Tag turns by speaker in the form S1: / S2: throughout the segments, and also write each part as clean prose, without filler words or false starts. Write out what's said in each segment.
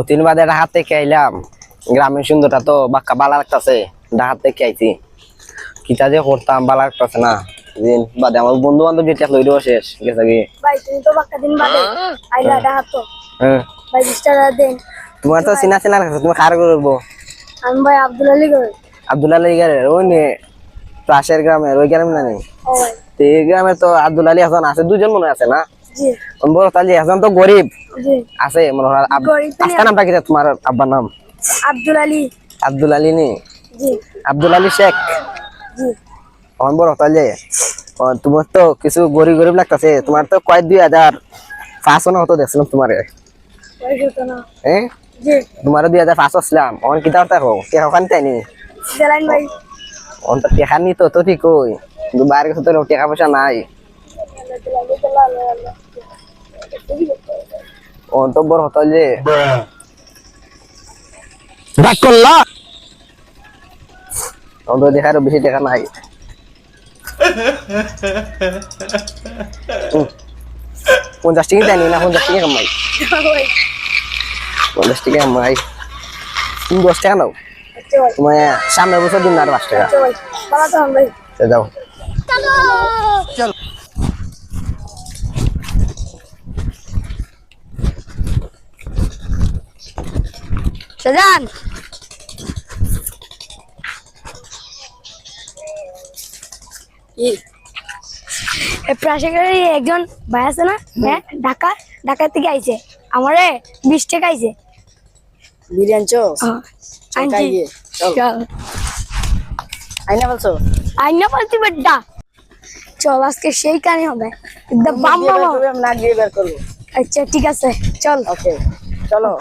S1: তিন বাদে ডাহাত থেকে আইলাম, গ্রামের সুন্দরটা তো বাক্কা বালা লাগতেছে। ডাহাত থেকে আইছি, কিতা যে করতাম বালা লাগতেছে না। দিন বাদে আমার বন্ধু বান্ধব যেটা লইলো শেষ গেছে কি।
S2: ভাই তুমি তো বাক্কা দিন বাদে আইলা ডাহাত তো।
S1: হ্যাঁ
S2: ভাই 20 টাকা দেন।
S1: তোমার তো চিনা চিনা লাগছে, তুমি কার করবো?
S2: আমি ভাই আব্দুল আলী কই।
S1: আব্দুল আলী গারের ওই নে পাশের গ্রামের ওই গ্রামে না নেই।
S2: ও ভাই
S1: তো এই গ্রামে তো আব্দুল আলী হাসান আছে, দুজন মনে আছে না?
S2: জি
S1: বড় তালি হাসান তো গরিব
S2: জি
S1: আছে মনে হয়।
S2: গরিব তো
S1: আস্তা নামটা কি তোমার আব্বার নাম?
S2: আব্দুল আলী।
S1: আব্দুল আলী নি?
S2: জি
S1: আব্দুল আলী শেখ।
S2: জি
S1: অন বড় তাহলে তোমার তো কিছু গরিব গরিব লাগতেছে। তোমার তো কয়েক 2005 হতো দেখছিলাম তোমারে।
S2: ভাই কত না।
S1: হ্যাঁ
S2: জি
S1: তোমার 2005 আসলাম। অন কি দাঁড়তে হো কে ওখানে তাইনি
S2: জালাইন ভাই।
S1: অন তো টেকা নি তো তো ঠিক কই, কিন্তু বাইরে গেছে তো টাকা পয়সা নাই। অন তো বড় হতো যে রাগ করলা। অন তো দেখার বেশি টাকা নাই। 50 টাকা দেয়নি না? 50 টাকা কামাই, 50 টাকা কামাই। তুমি 10 টাকা নাও,
S2: আচ্ছা ভাই
S1: তোমার সামনের বছর দিন আর 5 টাকা।
S2: আচ্ছা ভাই ভালো তো ভাই।
S1: যাও
S2: শাহজাহান প্রাশাকারী একজন ভাই আছে না, হ্যাঁ ঢাকা থেকে আইছে, আমারে 20 টাকা আইছে।
S3: বিরিয়ানি চো
S2: আনছি। চল
S3: আইনা বলছো
S2: আইনা বলছি বেড্ডা, চল আজকে সেই কানে হবে একদম বাম বাম।
S3: আমি না গিয়ে বের করবো।
S2: আচ্ছা ঠিক আছে চল।
S3: ওকে চলো।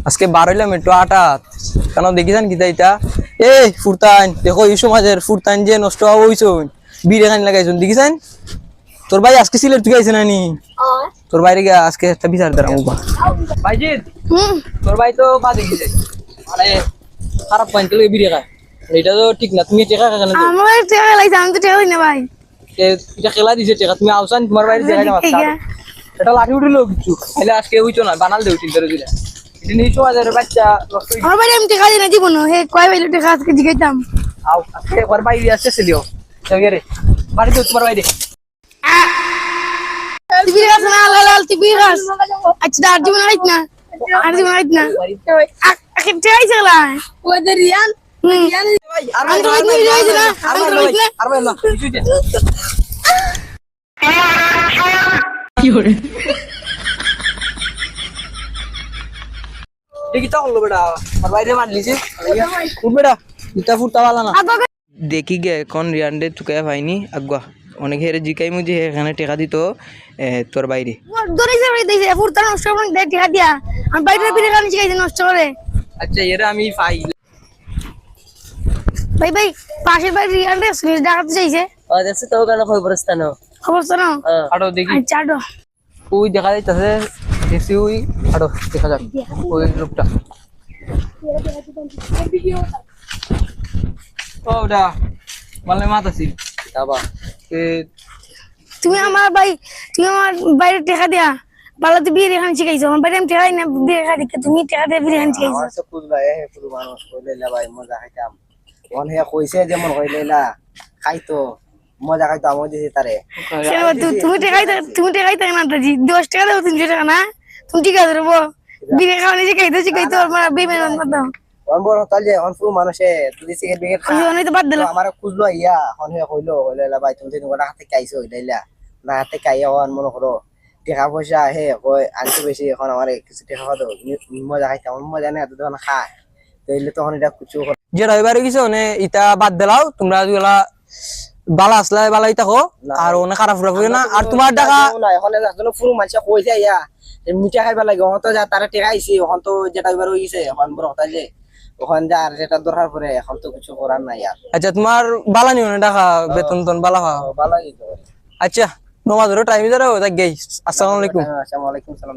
S4: আজকে বার হইলাম একটু আটাত, কেন দেখিছেন কি তাইটা? এই ফুরতান দেখো, এই সমাজের ফুরতান যে নষ্ট হওয়া হইছ, বিড়ে খান লাগাইছেন দেখিছেন? তোর ভাই আজকে সিলেট থেকে আইছে নানি? তোর বাইরে গিয়ে আজকে একটা বিচার দাঁড়াম ভাইজিৎ। তোর ভাই তো বা দেখিছে মানে খারাপ পাইন তো বিড়ে খায়, এটা তো ঠিক না। তুমি টেকা খান
S2: আমার টাকা লাগছে, আমি তো টাকা দিই না ভাই।
S4: এটা খেলা দিছে টেকা, তুমি আওসান তোমার বাইরে দেখাই না মাস্টার। এটা লাঠি উঠিল কিছু খাইলে আজকে হইতো না, বানাল দেউ চিন্তা দিলে এটা নিয়ে সমাজের বাচ্চা নষ্ট হইছে।
S2: আমার ভাই আমি টাকা দিই না জীবন, হে কয় ভাই টাকা আজকে জিগাইতাম।
S4: আও আজকে একবার বাইরে আসছে লিও রে বাড়ি তো তোমার বাইরে।
S2: টিভি গাছ না লাল টিভি গাছ। আচ্ছা আর জীবন আইত না, আর জীবন আইত না। আকে চাই চলা ওদের রিয়ান রিয়ান আর তো আইত না যাইছ না, আর তো আইত না।
S4: আর ভাই না কিছুই দে দেখি তো হলো বেটা আর বাইরে মার লিছে উঠ বেটা ইটা ফুটা वाला না। দেখি গে এখন রিয়ান্ডে চুকায় পাইনি আগুয়া অনেক হেরে জিকাই মুজি এখানে টাকা দিত তোর বাইরে
S2: দরে যাবে দেইছে ফুরতা নষ্ট করে দেই টাকা দিয়া। আমি বাইরে বিরে গান জিগাইছে নষ্ট করে।
S4: আচ্ছা এরা আমি পাই
S2: ভাই ভাই পাশের বাড়ি রিয়ান রে সুইচ ডাকাতে চাইছে।
S3: ও দেখছ তো কেন খবরস্থান
S2: খবর তো না।
S4: আড়ো দেখি
S2: আচ্ছা আডো
S4: ওই দেখা যাইতাছে দেখছি ওই আড়ো দেখা যাক ওই লোকটা ওটা মানে মাতাছি
S3: বাবা
S2: তুমি আমার ভাই, তুমি আমার বাইরে টাকা দিয়া বালাতে বিয়ে রেখান শিখাইছো। আমার বাইরে আমি টাকাই না বিয়ে রেখা দেখে তুমি টাকা দিয়ে বিয়ে রেখান শিখাইছো।
S1: আমার তো খুঁজবা পুরো মানুষ কইলে ভাই মজা খাইতাম। অন হে কইছে যেমন হইলে না খাইতো মজা খাইতো আমি দিছি তারে।
S2: তুমি টাকাই থাকে না দাজি 10 টাকা দাও 300 টাকা না তুমি ঠিক আছে রবো বিয়ে খাওয়ানি শিখাইতো শিখাইতো আমার বিয়ে মেন করতাম।
S1: অন বড় তাহলে অন পুরো মানুষে তুই সিগারেট বিগেট
S2: আমি অনেক তো বাদ দিলাম।
S1: আমার খুঁজলো ইয়া অন হে কইলো হইলে ভাই তুমি দিন গোটা হাতে কাইছো হইলা না হাতে কাইয়া অন মনে করো টাকা পয়সা হে কই আনতে বেশি এখন আমার কিছু টাকা দাও মজা খাইতাম। মজা নেই এত তখন খায় তাইলে তখন এটা কিছু
S4: যেটা এবারে কিছু মানে ইটা বাদ দিলাও তোমরা যেগুলা বালা আসলে বালাই থাকো আর অনেক খারাপ হবে না। আর তোমার টাকা
S1: না এখন একজন পুরো মানুষ কইছে ইয়া মিঠা খাইবা লাগে এখন তো যা তারা টাকা আইছি এখন তো যেটা এবার হইছে এখন বড় কথা যে ওখান যা আর যেটা দরকার পরে এখন তো কিছু করার নাই আর।
S4: আচ্ছা তোমার বালা নিও না টাকা বেতন তন বালা খাও।
S1: ভালো হইতো।
S4: আচ্ছা নমাজেরও টাইম যারা তাই গেই। আসসালামু আলাইকুম।
S1: আসসালামু আলাইকুম সালাম।